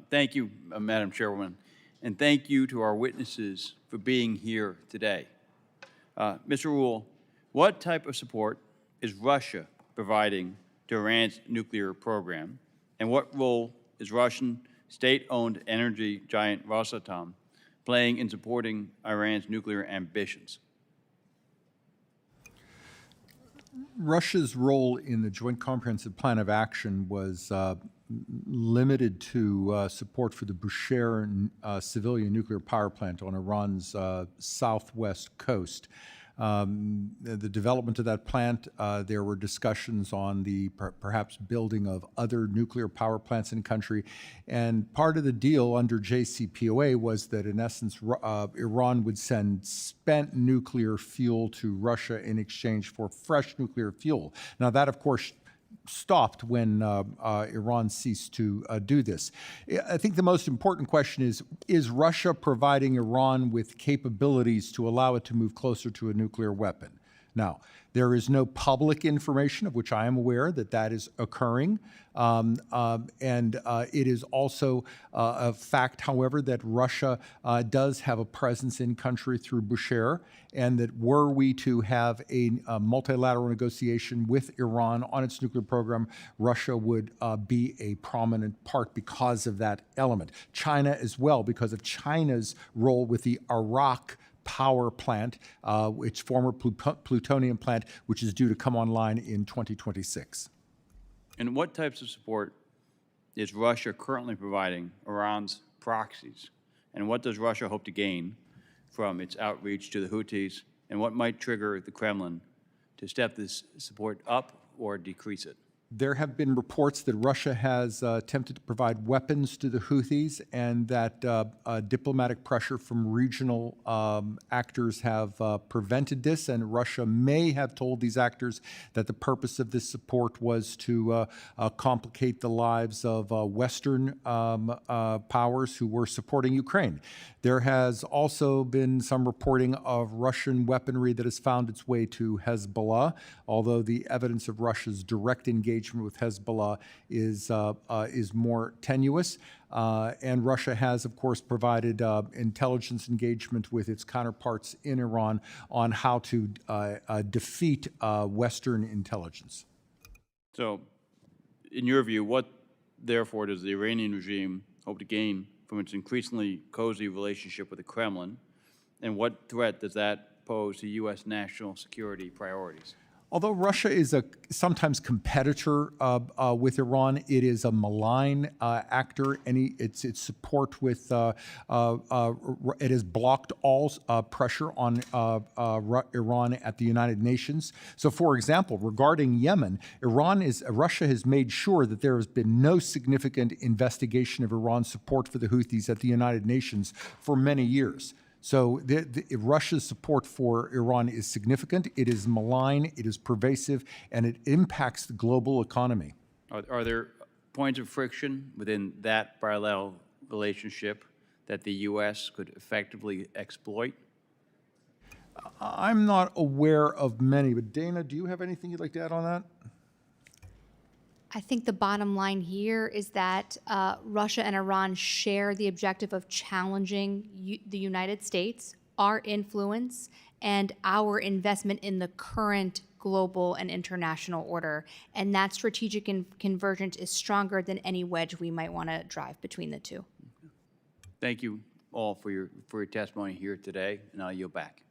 Thank you, Madam Chairwoman, and thank you to our witnesses for being here today. Mr. Rule, what type of support is Russia providing to Iran's nuclear program, and what role is Russian state-owned energy giant Rosatom playing in supporting Iran's nuclear ambitions? Russia's role in the Joint Comprehensive Plan of Action was limited to support for the Bushehr civilian nuclear power plant on Iran's southwest coast. The development of that plant, there were discussions on the perhaps building of other nuclear power plants in the country. And part of the deal under JCPOA was that, in essence, Iran would send spent nuclear fuel to Russia in exchange for fresh nuclear fuel. Now, that, of course, stopped when Iran ceased to do this. I think the most important question is Russia providing Iran with capabilities to allow it to move closer to a nuclear weapon? Now, there is no public information of which I am aware that is occurring. It is also a fact, however, that Russia does have a presence in country through Bushehr, and that were we to have a multilateral negotiation with Iran on its nuclear program, Russia would be a prominent part because of that element. China as well, because of China's role with the Iraq power plant, its former plutonium plant, which is due to come online in 2026. And what types of support is Russia currently providing Iran's proxies? And what does Russia hope to gain from its outreach to the Houthis? And what might trigger the Kremlin to step this support up or decrease it? There have been reports that Russia has attempted to provide weapons to the Houthis, and that diplomatic pressure from regional actors have prevented this, and Russia may have told these actors that the purpose of this support was to complicate the lives of Western powers who were supporting Ukraine. There has also been some reporting of Russian weaponry that has found its way to Hezbollah, although the evidence of Russia's direct engagement with Hezbollah is more tenuous. And Russia has, of course, provided intelligence engagement with its counterparts in Iran on how to defeat Western intelligence. So, in your view, what, therefore, does the Iranian regime hope to gain from its increasingly cozy relationship with the Kremlin, and what threat does that pose to U.S. national security priorities? Although Russia is a sometimes competitor with Iran, it is a malign actor. Its support with it has blocked all pressure on Iran at the United Nations. So, for example, regarding Yemen, Russia has made sure that there has been no significant investigation of Iran's support for the Houthis at the United Nations for many years. So Russia's support for Iran is significant, it is malign, it is pervasive, and it impacts the global economy. Are there points of friction within that parallel relationship that the U.S. could effectively exploit? I'm not aware of many, but Dana, do you have anything you'd like to add on that? I think the bottom line here is that Russia and Iran share the objective of challenging the United States, our influence, and our investment in the current global and international order. And that strategic convergence is stronger than any wedge we might want to drive between the two. Thank you all for your testimony here today, and I'll yield back.